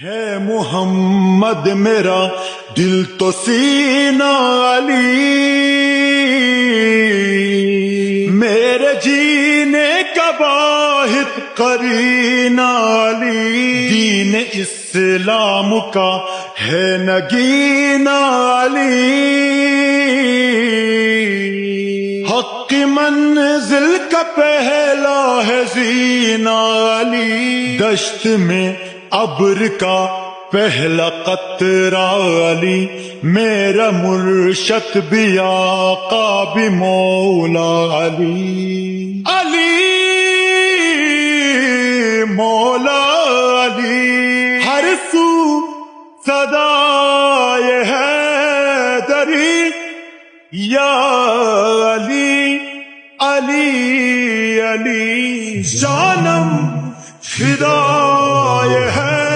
ہے محمد میرا دل تو سینہ علی، میرے جینے کا واحد قرینہ علی، دین اسلام کا ہے نگینہ علی، حق کی منزل کا پہلا ہے زینہ علی، دشت میں ابر کا پہلا قطرہ علی، میرا مرشد بھی آقا بھی مولا علی، علی مولا علی، ہر سو صدائے حیدری یا علی علی علی، جانم فدائے ہے